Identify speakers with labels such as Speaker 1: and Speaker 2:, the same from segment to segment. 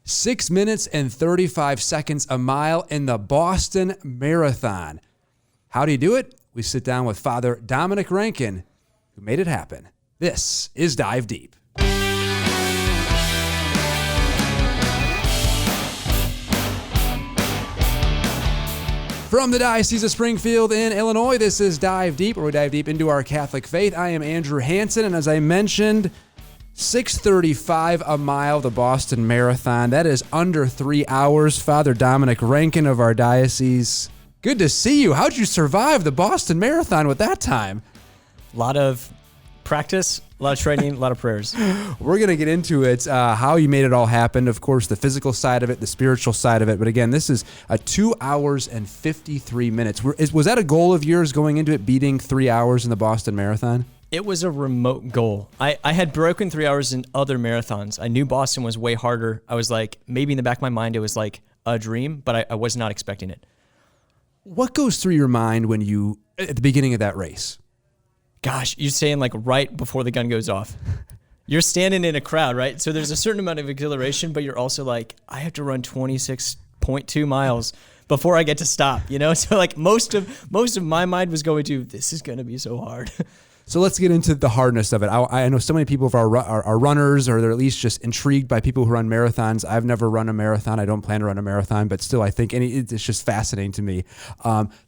Speaker 1: 6 minutes and 35 seconds a mile in the Boston Marathon. How do you do it? We sit down with Father Dominic Rankin, who made it happen. This is Dive Deep. From the Diocese of Springfield in Illinois, this is Dive Deep, where we dive deep into our Catholic faith. I am Andrew Hansen, and as I mentioned, 6:35 a mile, the Boston Marathon. That is under 3 hours. Father Dominic Rankin of our diocese, good to see you. How'd you survive the Boston Marathon with that time?
Speaker 2: A lot of practice, a lot of training, a lot of prayers.
Speaker 1: We're going to get into it, how you made it all happen. Of course, the physical side of it, the spiritual side of it. But again, this is 2 hours and 53 minutes. Was that a goal of yours going into it, beating 3 hours in the Boston Marathon?
Speaker 2: It was a remote goal. I had broken 3 hours in other marathons. I knew Boston was way harder. I was like, maybe in the back of my mind, it was like a dream, but I was not expecting it.
Speaker 1: What goes through your mind when you, at the beginning of that race?
Speaker 2: Gosh, you're saying like right before the gun goes off. You're standing in a crowd, right? So there's a certain amount of exhilaration, but you're also like, I have to run 26.2 miles before I get to stop, you know? So like most of my mind was going to, this is going to be so hard.
Speaker 1: So let's get into the hardness of it. I know so many people are runners, or they're at least just intrigued by people who run marathons. I've never run a marathon. I don't plan to run a marathon, but still, I think it's just fascinating to me.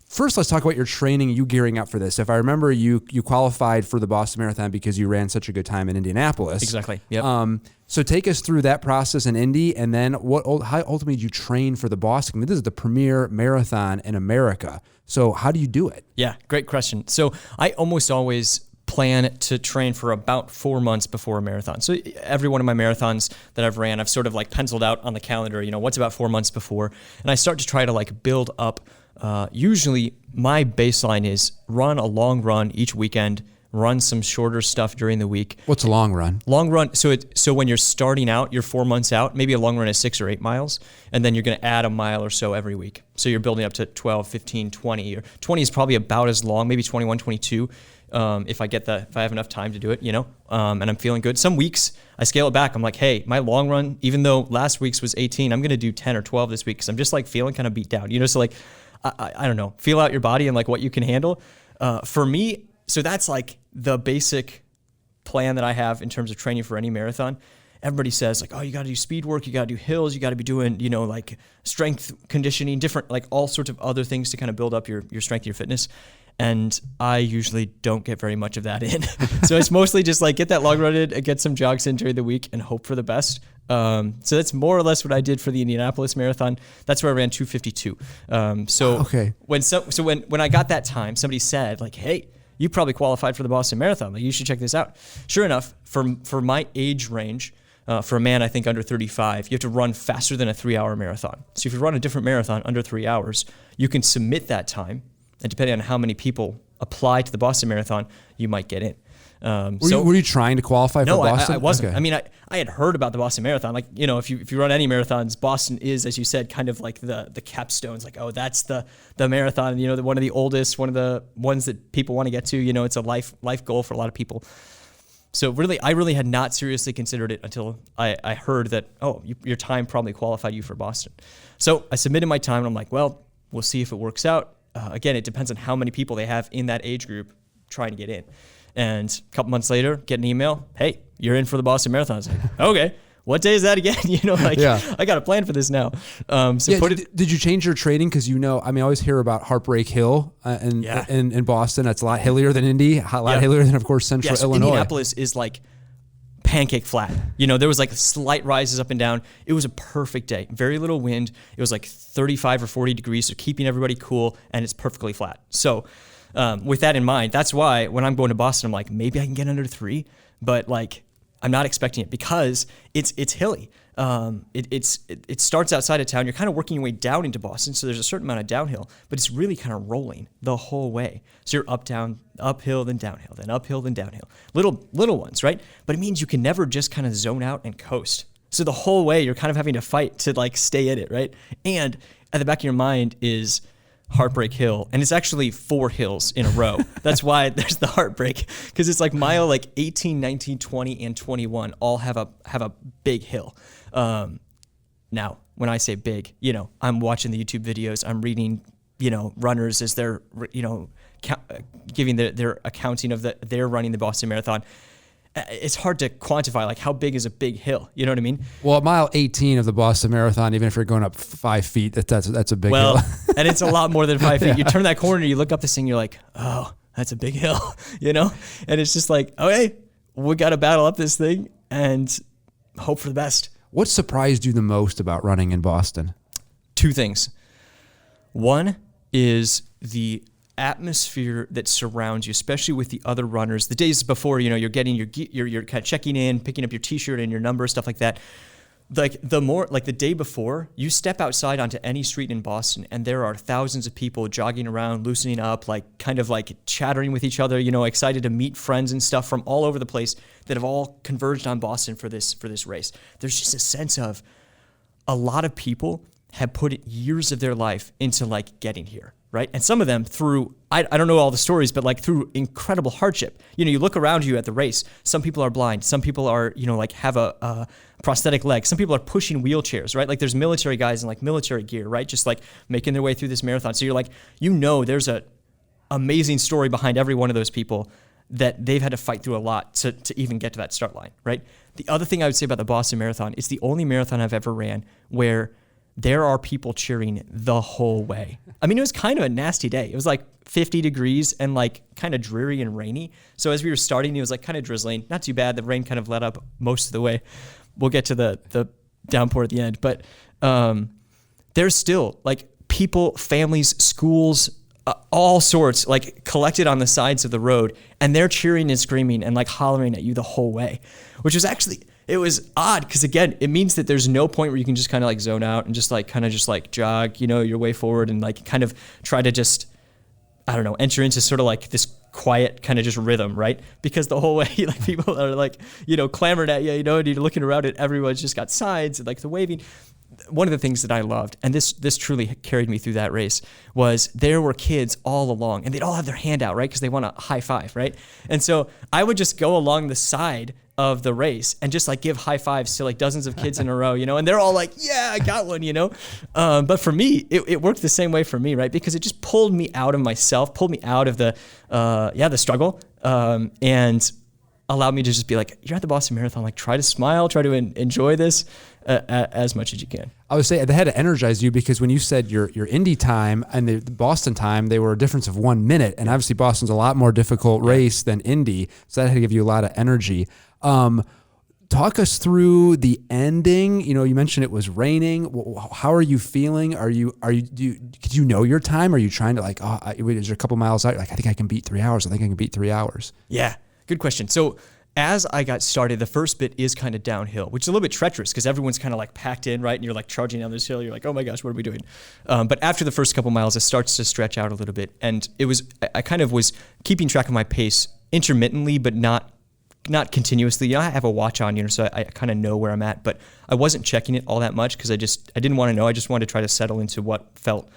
Speaker 1: First, let's talk about your training, you gearing up for this. If I remember, you qualified for the Boston Marathon because you ran such a good time in Indianapolis.
Speaker 2: Exactly. Yep.
Speaker 1: So take us through that process in Indy, and then how ultimately did you train for the Boston? I mean, this is the premier marathon in America. So how do you do it?
Speaker 2: Yeah, great question. So I almost always plan to train for about 4 months before a marathon. So every one of my marathons that I've ran, I've sort of like penciled out on the calendar, you know, what's about 4 months before. And I start to try to like build up. Usually my baseline is run a long run each weekend, run some shorter stuff during the week.
Speaker 1: What's a long run?
Speaker 2: Long run. So when you're starting out, you're 4 months out, maybe a long run is 6 or 8 miles, and then you're going to add a mile or so every week. So you're building up to 12, 15, 20, or 20 is probably about as long, maybe 21, 22. If I have enough time to do it, you know, and I'm feeling good. Some weeks I scale it back. I'm like, hey, my long run, even though last week's was 18, I'm going to do 10 or 12 this week because I'm just like feeling kind of beat down, you know? So like, I don't know, feel out your body and like what you can handle. For me, so that's like the basic plan that I have in terms of training for any marathon. Everybody says like, oh, you got to do speed work, you got to do hills, you got to be doing, you know, like strength conditioning, different, like all sorts of other things to kind of build up your strength, your fitness. And I usually don't get very much of that in. So it's mostly just like get that long run in and get some jogs in during the week and hope for the best. So that's more or less what I did for the Indianapolis Marathon. That's where I ran 2:52.
Speaker 1: Okay.
Speaker 2: When I got that time, somebody said like, hey, you probably qualified for the Boston Marathon. Like, you should check this out. Sure enough, for my age range, for a man, I think under 35, you have to run faster than a 3-hour marathon. So if you run a different marathon under 3 hours, you can submit that time. And depending on how many people apply to the Boston Marathon, you might get in.
Speaker 1: Were you trying to qualify for Boston?
Speaker 2: No, I wasn't.
Speaker 1: Okay.
Speaker 2: I mean, I had heard about the Boston Marathon. Like, you know, if you run any marathons, Boston is, as you said, kind of like the capstones. Like, oh, that's the marathon. You know, one of the oldest, one of the ones that people want to get to. You know, it's a life goal for a lot of people. So really, I really had not seriously considered it until I heard that, oh, your time probably qualified you for Boston. So I submitted my time, and I'm like, well, we'll see if it works out. Again, it depends on how many people they have in that age group trying to get in. And a couple months later, get an email, hey, you're in for the Boston Marathon. I was like, okay, what day is that again? You know, like, yeah. I got a plan for this now.
Speaker 1: Did you change your training? Because, you know, I mean, I always hear about Heartbreak Hill in Boston. That's a lot hillier than Indy, a lot hillier than, of course, Central Illinois.
Speaker 2: Indianapolis is like pancake flat. You know, there was like slight rises up and down. It was a perfect day. Very little wind. It was like 35 or 40 degrees, so keeping everybody cool, and it's perfectly flat. So with that in mind, that's why when I'm going to Boston, I'm like, maybe I can get under 3, but like I'm not expecting it because it's hilly. It starts outside of town. You're kind of working your way down into Boston, so there's a certain amount of downhill, but it's really kind of rolling the whole way. So you're up, down, uphill, then downhill, then uphill, then downhill. Little ones, right? But it means you can never just kind of zone out and coast. So the whole way you're kind of having to fight to like stay in it, right? And at the back of your mind is Heartbreak Hill, and it's actually 4 hills in a row. That's why there's the heartbreak, because it's like mile like 18, 19, 20, and 21 all have a big hill. Now, when I say big, I'm watching the YouTube videos, I'm reading, runners as they're, giving their accounting of they're running the Boston Marathon. It's hard to quantify, like, how big is a big hill? You know what I mean?
Speaker 1: Well, mile 18 of the Boston Marathon, even if you're going up 5 feet, that's a big hill.
Speaker 2: And it's a lot more than 5 feet. Yeah. You turn that corner, you look up this thing, you're like, oh, that's a big hill, And it's just like, okay, we got to battle up this thing and hope for the best.
Speaker 1: What surprised you the most about running in Boston? 2
Speaker 2: things. One is the atmosphere that surrounds you, especially with the other runners. The days before, you're getting you're kind of checking in, picking up your t-shirt and your number, stuff like that. Like the day before, you step outside onto any street in Boston and there are thousands of people jogging around, loosening up, like kind of like chattering with each other, excited to meet friends and stuff from all over the place that have all converged on Boston for this race. There's just a sense of a lot of people have put years of their life into like getting here, right? And some of them through, I don't know all the stories, but like through incredible hardship. You look around you at the race, some people are blind, some people are, like have a prosthetic leg, some people are pushing wheelchairs, right? Like there's military guys in like military gear, right? Just like making their way through this marathon. So you're like, there's a amazing story behind every one of those people that they've had to fight through a lot to even get to that start line, right? The other thing I would say about the Boston Marathon, it's the only marathon I've ever ran where there are people cheering the whole way. I mean, it was kind of a nasty day. It was like 50 degrees and like kind of dreary and rainy. So as we were starting, it was like kind of drizzling. Not too bad. The rain kind of let up most of the way. We'll get to the downpour at the end. But there's still like people, families, schools, all sorts like collected on the sides of the road. And they're cheering and screaming and like hollering at you the whole way, which was actually... It was odd because, again, it means that there's no point where you can just kind of like zone out and just like kind of just like jog, your way forward and like kind of try to just, I don't know, enter into sort of like this quiet kind of just rhythm, right? Because the whole way, like people are like, clamoring at you, and you're looking around at everyone's just got signs and like the waving. One of the things that I loved, and this truly carried me through that race, was there were kids all along and they'd all have their hand out, right? Because they want a high five, right? And so I would just go along the side of the race and just like give high fives to like dozens of kids in a row, and they're all like, yeah, I got one, But for me, it worked the same way for me, right? Because it just pulled me out of myself, pulled me out of the struggle, and allowed me to just be like, you're at the Boston Marathon, like try to smile, try to enjoy this as much as you can.
Speaker 1: I would say that had to energize you because when you said your Indy time and the Boston time, they were a difference of 1 minute. And obviously Boston's a lot more difficult race than Indy. So that had to give you a lot of energy. Talk us through the ending. You mentioned it was raining. How are you feeling? Did you know your time? Are you trying to like, is there a couple miles out? Like, I think I can beat 3 hours. I think I can beat 3 hours.
Speaker 2: Yeah. Good question. So as I got started, the first bit is kind of downhill, which is a little bit treacherous because everyone's kind of like packed in, right? And you're like charging down this hill. You're like, oh my gosh, what are we doing? But after the first couple miles, it starts to stretch out a little bit. And I kind of was keeping track of my pace intermittently, but not continuously. I have a watch on, so I kind of know where I'm at, but I wasn't checking it all that much because I didn't want to know. I just wanted to try to settle into what felt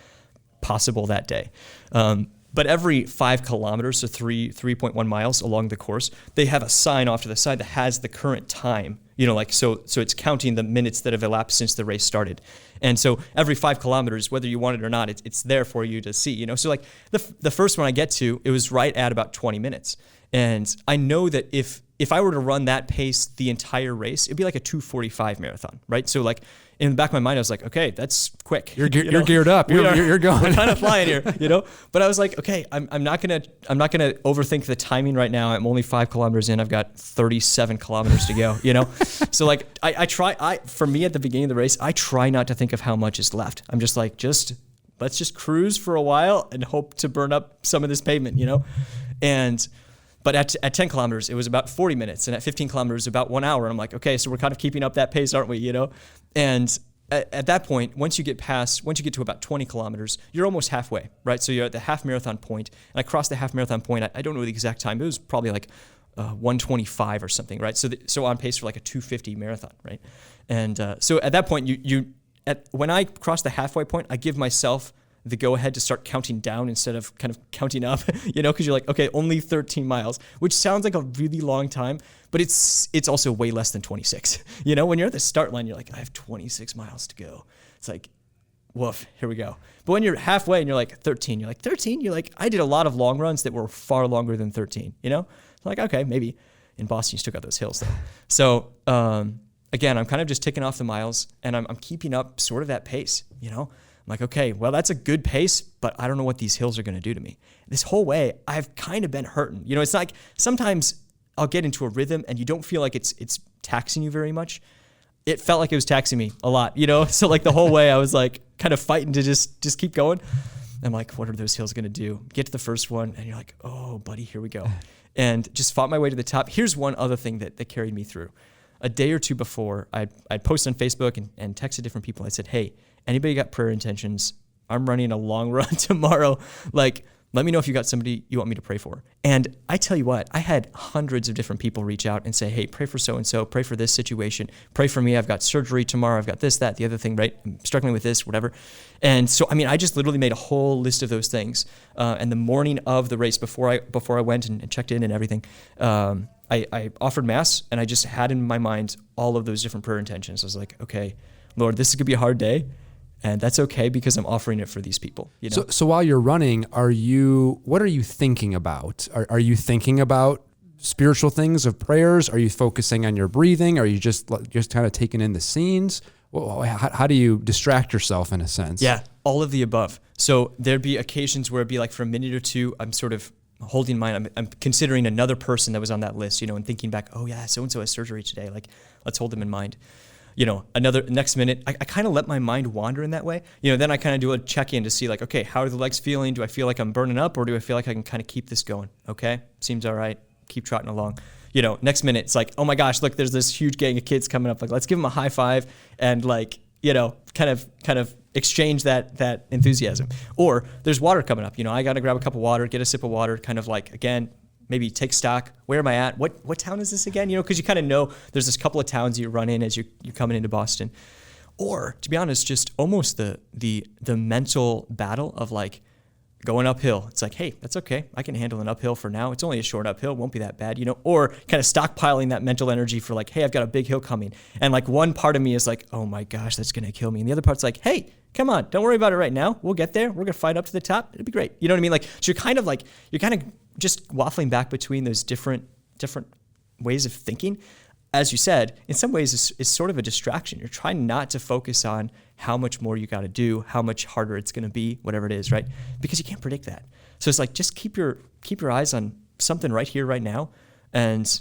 Speaker 2: possible that day. But every 5 kilometers, so 3.1 miles along the course, they have a sign off to the side that has the current time, so it's counting the minutes that have elapsed since the race started. And so every 5 kilometers, whether you want it or not, it's there for you to see, So like the first one I get to, it was right at about 20 minutes. And I know that if I were to run that pace the entire race, it'd be like a 2:45 marathon, right? So like in the back of my mind, I was like, okay, that's quick.
Speaker 1: You're geared up. You're going.
Speaker 2: We're kind of flying here, But I was like, okay, I'm not gonna overthink the timing right now. I'm only 5 kilometers in. I've got 37 kilometers to go, So like for me at the beginning of the race, I try not to think of how much is left. I'm just like, let's just cruise for a while and hope to burn up some of this pavement, But at 10 kilometers, it was about 40 minutes. And at 15 kilometers, about 1 hour. And I'm like, okay, so we're kind of keeping up that pace, aren't we? And at that point, once you get to about 20 kilometers, you're almost halfway, right? So you're at the half marathon point. And I crossed the half marathon point. I don't know the exact time. It was probably like 1:25 or something, right? So on pace for like a 2:50 marathon, right? And so at that point, when I cross the halfway point, I give myself the go ahead to start counting down instead of kind of counting up, because you're like, okay, only 13 miles, which sounds like a really long time, but it's also way less than 26. When you're at the start line, you're like, I have 26 miles to go. It's like, woof, here we go. But when you're halfway and you're like 13, you're like 13, you're like, I did a lot of long runs that were far longer than 13, It's like, okay, maybe in Boston, you still got those hills though. So, again, I'm kind of just ticking off the miles and I'm keeping up sort of that pace, I'm like, okay, well, that's a good pace, but I don't know what these hills are going to do to me. This whole way, I've kind of been hurting. It's like sometimes I'll get into a rhythm and you don't feel like it's taxing you very much. It felt like it was taxing me a lot, So like the whole way I was like kind of fighting to just keep going. I'm like, what are those hills going to do? Get to the first one and you're like, oh, buddy, here we go. And just fought my way to the top. Here's one other thing that carried me through. A day or two before, I posted on Facebook and texted different people. I said, hey, anybody got prayer intentions? I'm running a long run tomorrow. Like, let me know if you got somebody you want me to pray for. And I tell you what, I had hundreds of different people reach out and say, hey, pray for so-and-so, pray for this situation, pray for me. I've got surgery tomorrow. I've got this, that, the other thing, right? I'm struggling with this, whatever. And so, I just literally made a whole list of those things. And the morning of the race, before I went and checked in and everything, I offered mass and I just had in my mind all of those different prayer intentions. I was like, okay, Lord, this is gonna be a hard day. And that's okay because I'm offering it for these people.
Speaker 1: So while you're running, what are you thinking about? Are you thinking about spiritual things of prayers? Are you focusing on your breathing? Are you just kind of taking in the scenes? How do you distract yourself in a sense?
Speaker 2: Yeah, all of the above. So there'd be occasions where it'd be like for a minute or two, I'm sort of holding mine. I'm considering another person that was on that list, and thinking back, oh yeah, so-and-so has surgery today. Like, let's hold them in mind. Another next minute, I kind of let my mind wander in that way. Then I kind of do a check-in to see like, okay, how are the legs feeling? Do I feel like I'm burning up or do I feel like I can kind of keep this going? Okay, seems all right. Keep trotting along. Next minute, it's like, oh my gosh, look, there's this huge gang of kids coming up. Like, let's give them a high five and like, kind of exchange that enthusiasm. Or there's water coming up. I got to grab a cup of water, get a sip of water, kind of like, again, maybe take stock. Where am I at? What town is this again? Because you kind of know there's this couple of towns you run in as you're coming into Boston. Or to be honest, just almost the mental battle of like going uphill. It's like, hey, that's okay. I can handle an uphill for now. It's only a short uphill. It won't be that bad, or kind of stockpiling that mental energy for like, hey, I've got a big hill coming. And like one part of me is like, oh my gosh, that's going to kill me. And the other part's like, hey, come on, don't worry about it right now. We'll get there. We're going to fight up to the top. It'll be great. You know what I mean? Like, so you're kind of just waffling back between those different ways of thinking. As you said, in some ways it's sort of a distraction. You're trying not to focus on how much more you got to do, how much harder it's going to be, whatever it is, right? Because you can't predict that. So it's like, just keep your eyes on something right here, right now, and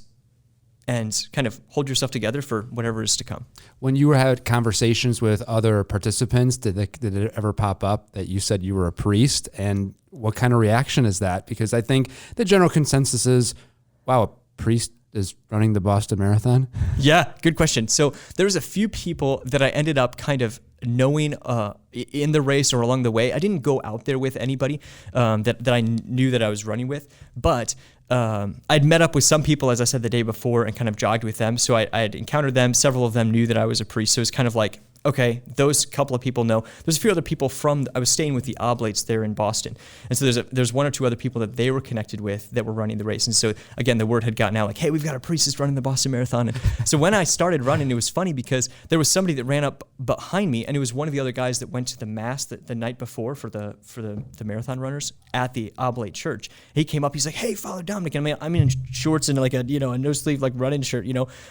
Speaker 2: kind of hold yourself together for whatever is to come.
Speaker 1: When you had conversations with other participants, did it ever pop up that you said you were a priest? And what kind of reaction is that? Because I think the general consensus is, wow, a priest is running the Boston Marathon?
Speaker 2: Yeah, good question. So there's a few people that I ended up kind of knowing in the race or along the way. I didn't go out there with anybody that I knew that I was running with, but I'd met up with some people, as I said, the day before and kind of jogged with them. So I had encountered them. Several of them knew that I was a priest. So it's kind of like, okay, those couple of people know. There's a few other people I was staying with the Oblates there in Boston. And so there's one or two other people that they were connected with that were running the race. And so again, the word had gotten out like, hey, we've got a priest that's running the Boston Marathon. And so when I started running, it was funny because there was somebody that ran up behind me, and it was one of the other guys that went to the mass the night before for the marathon runners at the Oblate church. He came up, he's like, hey, Father Dominic. And I'm in shorts and like a no sleeve like running shirt,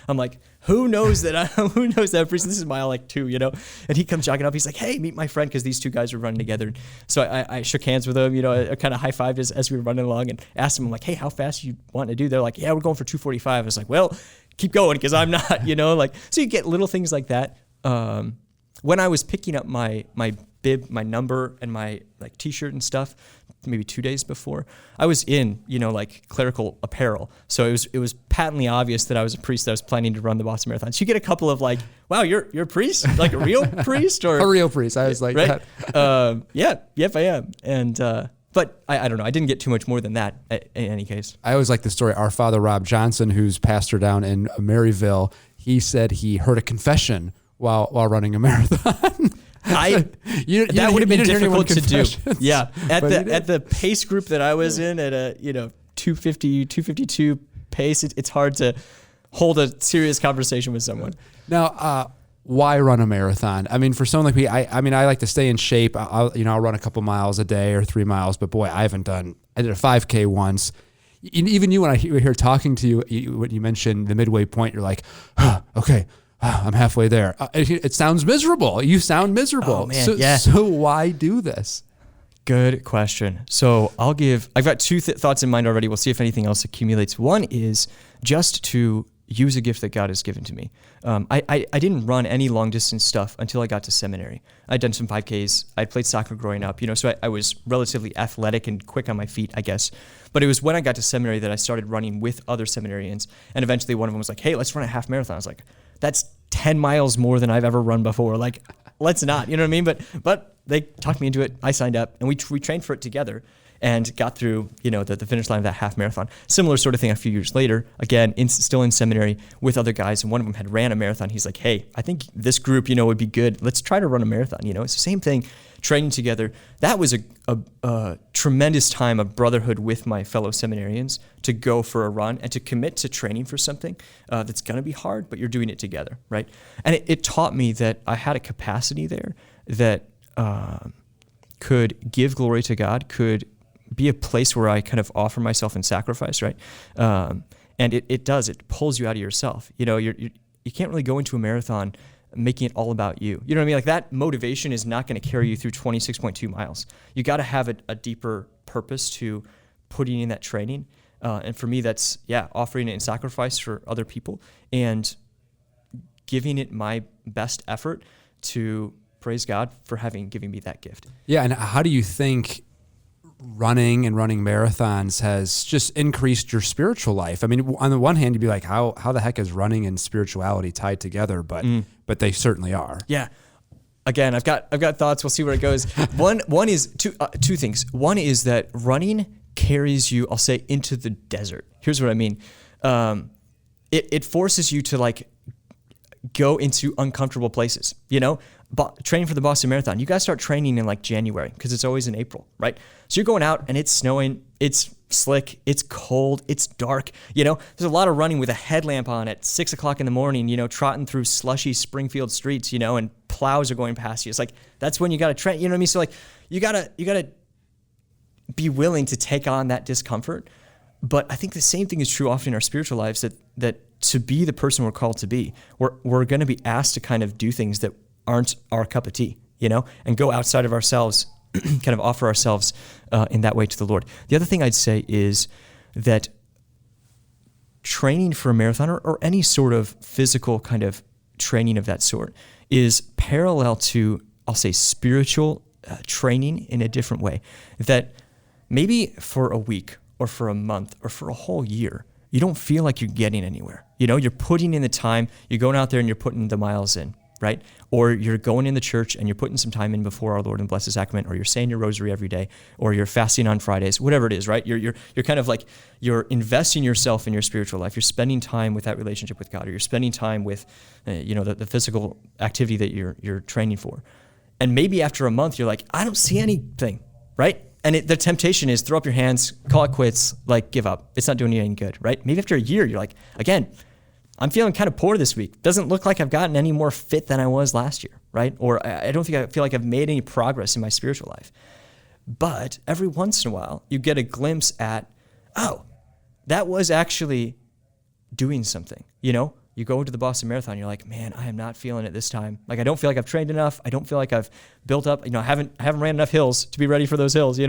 Speaker 2: I'm like, who knows that priest? This is mile like 2, and he comes jogging up. He's like, hey, meet my friend, because these two guys were running together. So I shook hands with him, I kind of high-fived as we were running along and asked him, I'm like, hey, how fast you want to do? They're like, yeah, we're going for 2:45. I was like, well, keep going, because I'm not, so you get little things like that. When I was picking up my bib, my number, and my like t-shirt and stuff, maybe 2 days before, I was in, like clerical apparel. So it was patently obvious that I was a priest that was planning to run the Boston Marathon. So you get a couple of like, wow, you're a priest? Like a real priest? Or
Speaker 1: a real priest. I was like,
Speaker 2: right? That. Yep, I am. And, but I don't know. I didn't get too much more than that in any case.
Speaker 1: I always like the story. Our Father Rob Johnson, who's pastor down in Maryville, he said he heard a confession while running a marathon.
Speaker 2: That would have been difficult to do. Yeah, at the pace group that I was in, at a 250, 252 pace, it's hard to hold a serious conversation with someone.
Speaker 1: Now, why run a marathon? I mean, for someone like me, I like to stay in shape. I'll run a couple miles a day or 3 miles, but boy, I did a 5K once. Even you, when I hear here talking to you, when you mentioned the midway point, you're like, okay, I'm halfway there. It sounds miserable. You sound miserable.
Speaker 2: Oh, man,
Speaker 1: So why do this?
Speaker 2: Good question. So I've got two thoughts in mind already. We'll see if anything else accumulates. One is just to use a gift that God has given to me. I didn't run any long distance stuff until I got to seminary. I'd done some 5Ks. I'd played soccer growing up, so I was relatively athletic and quick on my feet, I guess. But it was when I got to seminary that I started running with other seminarians. And eventually one of them was like, hey, let's run a half marathon. I was like, that's 10 miles more than I've ever run before. Like, let's not, you know what I mean? But they talked me into it. I signed up and we trained for it together and got through, the finish line of that half marathon. Similar sort of thing a few years later, again, still in seminary with other guys. And one of them had ran a marathon. He's like, hey, I think this group, would be good. Let's try to run a marathon. It's the same thing, training together. That was a tremendous time of brotherhood with my fellow seminarians to go for a run and to commit to training for something that's going to be hard, but you're doing it together, right? And it taught me that I had a capacity there that could give glory to God, could be a place where I kind of offer myself in sacrifice, right? And it pulls you out of yourself. You can't really go into a marathon making it all about you. You know what I mean? Like, that motivation is not going to carry you through 26.2 miles. You got to have a deeper purpose to putting in that training. And for me, that's, offering it in sacrifice for other people and giving it my best effort to praise God for given me that gift.
Speaker 1: Yeah. And how do you think running marathons has just increased your spiritual life? I mean, on the one hand, you'd be like, how the heck is running and spirituality tied together? But they certainly are.
Speaker 2: Yeah. Again, I've got thoughts. We'll see where it goes. One is two things. One is that running carries you, I'll say, into the desert. Here's what I mean. It forces you to go into uncomfortable places, training for the Boston Marathon. You got to start training in January because it's always in April, right? So you're going out and it's snowing, it's slick, it's cold, it's dark. There's a lot of running with a headlamp on at 6 o'clock in the morning, trotting through slushy Springfield streets, and plows are going past you. It's that's when you got to train, you know what I mean? So you got to be willing to take on that discomfort. But I think the same thing is true often in our spiritual lives, that to be the person we're called to be, we're going to be asked to kind of do things that aren't our cup of tea, and go outside of ourselves, kind of offer ourselves in that way to the Lord. The other thing I'd say is that training for a marathon or any sort of physical kind of training of that sort is parallel to, I'll say, spiritual training in a different way. That maybe for a week or for a month or for a whole year, you don't feel like you're getting anywhere. You're putting in the time, you're going out there and you're putting the miles in, right? Or you're going in the church and you're putting some time in before our Lord and Blessed Sacrament, or you're saying your rosary every day, or you're fasting on Fridays, whatever it is, right? You're kind of you're investing yourself in your spiritual life. You're spending time with that relationship with God, or you're spending time with, the physical activity that you're training for. And maybe after a month, you're like, I don't see anything, right? And the temptation is throw up your hands, call it quits, give up. It's not doing you any good, right? Maybe after a year, you're like, again, I'm feeling kind of poor this week. Doesn't look like I've gotten any more fit than I was last year, right? Or I feel like I've made any progress in my spiritual life. But every once in a while, you get a glimpse at, oh, that was actually doing something, You go to the Boston Marathon, you're like, man, I am not feeling it this time. I don't feel like I've trained enough. I don't feel like I've built up, I haven't ran enough hills to be ready for those hills,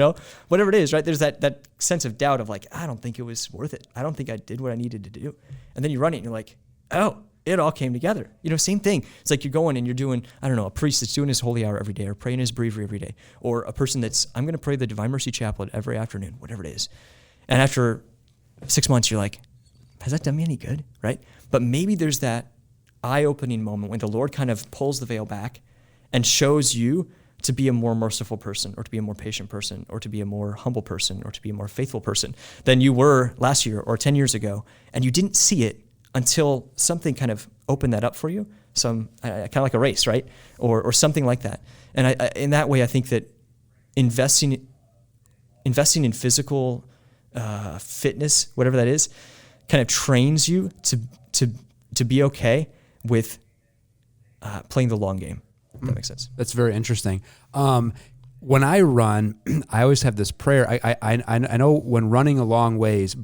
Speaker 2: Whatever it is, right? There's that sense of doubt of I don't think it was worth it. I don't think I did what I needed to do. And then you run it and you're like, oh, it all came together. Same thing. It's you're going and you're doing, a priest that's doing his holy hour every day, or praying his breviary every day, or a person I'm going to pray the Divine Mercy Chaplet every afternoon, whatever it is. And after 6 months, you're like, has that done me any good, right? But maybe there's that eye-opening moment when the Lord kind of pulls the veil back and shows you to be a more merciful person, or to be a more patient person, or to be a more humble person, or to be a more faithful person than you were last year or 10 years ago. And you didn't see it until something kind of opened that up for you. some kind of like a race, right? Or something like that. And I in that way, I think that investing in physical fitness, whatever that is, kind of trains you to be okay with playing the long game. If that makes sense.
Speaker 1: That's very interesting. When I run, I always have this prayer. I know when running a long ways,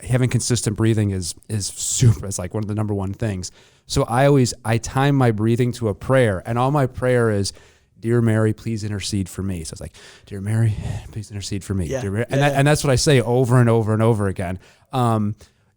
Speaker 1: having consistent breathing is super. It's like one of the number one things. So I time my breathing to a prayer, and all my prayer is, "Dear Mary, please intercede for me." So it's like, "Dear Mary, please intercede for me."
Speaker 2: Yeah.
Speaker 1: Dear Mary. And that's what I say over and over and over again.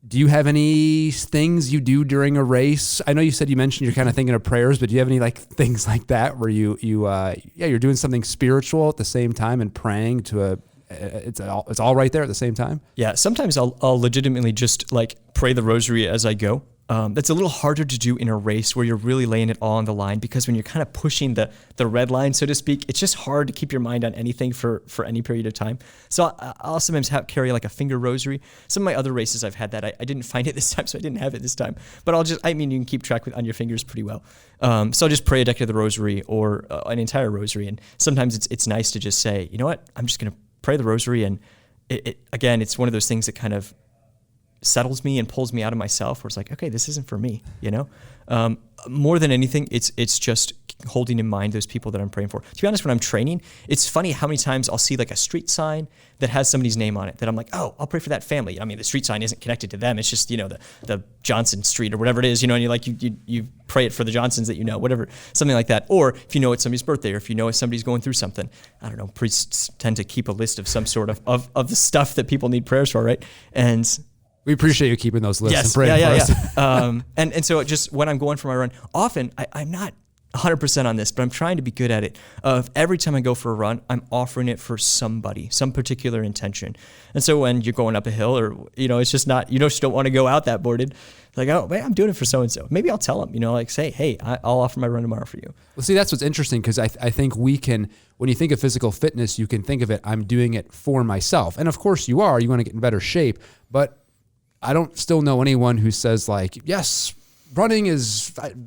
Speaker 1: Do you have any things you do during a race? I know you mentioned you're kind of thinking of prayers, but do you have any like things like that where you're doing something spiritual at the same time and praying to it's all right there at the same time?
Speaker 2: Yeah, sometimes I'll legitimately just like pray the rosary as I go. That's a little harder to do in a race where you're really laying it all on the line, because when you're kind of pushing the red line, so to speak, it's just hard to keep your mind on anything for any period of time. So I'll sometimes carry like a finger rosary. Some of my other races I've had that. I didn't find it this time, so I didn't have it this time. But you can keep track on your fingers pretty well. So I'll just pray a deck of the rosary or an entire rosary. And sometimes it's nice to just say, you know what, I'm just going to pray the rosary. And again, it's one of those things that kind of settles me and pulls me out of myself, where it's like, okay, this isn't for me, you know? More than anything, it's just holding in mind those people that I'm praying for. To be honest, when I'm training, it's funny how many times I'll see like a street sign that has somebody's name on it that I'm like, oh, I'll pray for that family. I mean, the street sign isn't connected to them. It's just, the Johnson Street or whatever it is, and you pray it for the Johnsons that whatever, something like that. Or if you know it's somebody's birthday, or if you know somebody's going through something, I don't know, priests tend to keep a list of some sort of the stuff that people need prayers for, right? And
Speaker 1: we appreciate you keeping those lists and praying for us.
Speaker 2: And so just when I'm going for my run, often I'm not 100% on this, but I'm trying to be good at it. Every time I go for a run, I'm offering it for somebody, some particular intention. And so when you're going up a hill, or it's just not, you just don't want to go out that boarded. Like, oh man, I'm doing it for so and so. Maybe I'll tell them, say, hey, I'll offer my run tomorrow for you.
Speaker 1: Well, see, that's what's interesting, because I think we can, when you think of physical fitness, you can think of it, I'm doing it for myself. And of course you are. You want to get in better shape, but I don't still know anyone who says like, yes,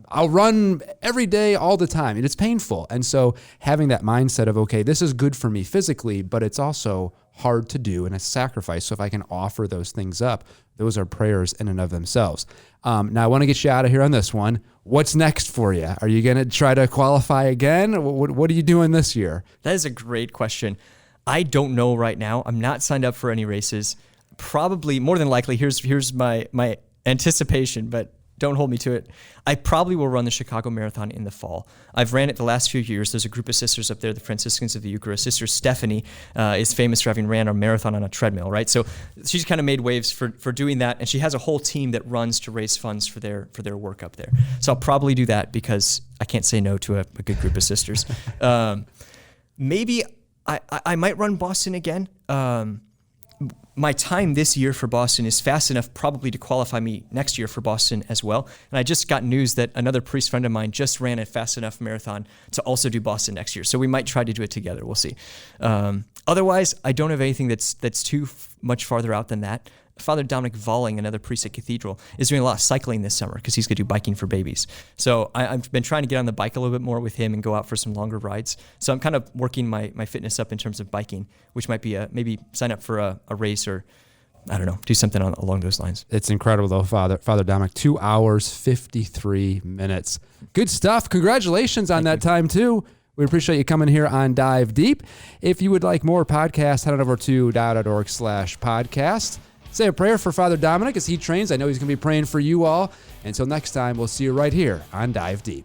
Speaker 1: I'll run every day, all the time. And it's painful. And so having that mindset of, okay, this is good for me physically, but it's also hard to do and a sacrifice. So if I can offer those things up, those are prayers in and of themselves. Now I want to get you out of here on this one. What's next for you? Are you going to try to qualify again? What are you doing this year?
Speaker 2: That is a great question. I don't know right now. I'm not signed up for any races. Probably, more than likely, here's my anticipation, but don't hold me to it. I probably will run the Chicago Marathon in the fall. I've ran it the last few years. There's a group of sisters up there, the Franciscans of the Eucharist. Sister Stephanie is famous for having ran a marathon on a treadmill, right? So she's kind of made waves for doing that, and she has a whole team that runs to raise funds for their work up there. So I'll probably do that, because I can't say no to a good group of sisters. Maybe I might run Boston again. My time this year for Boston is fast enough probably to qualify me next year for Boston as well. And I just got news that another priest friend of mine just ran a fast enough marathon to also do Boston next year. So we might try to do it together. We'll see. Otherwise, I don't have anything that's too much farther out than that. Father Dominic Volling, another priest at Cathedral, is doing a lot of cycling this summer because he's going to do biking for babies. So I've been trying to get on the bike a little bit more with him and go out for some longer rides. So I'm kind of working my fitness up in terms of biking, which might be maybe sign up for a race, or I don't know, do something along those lines.
Speaker 1: It's incredible though, Father Dominic. 2 hours, 53 minutes. Good stuff. Congratulations on that time too. We appreciate you coming here on Dive Deep. If you would like more podcasts, head on over to dio.org/podcast. Say a prayer for Father Dominic as he trains. I know he's going to be praying for you all. Until next time, we'll see you right here on Dive Deep.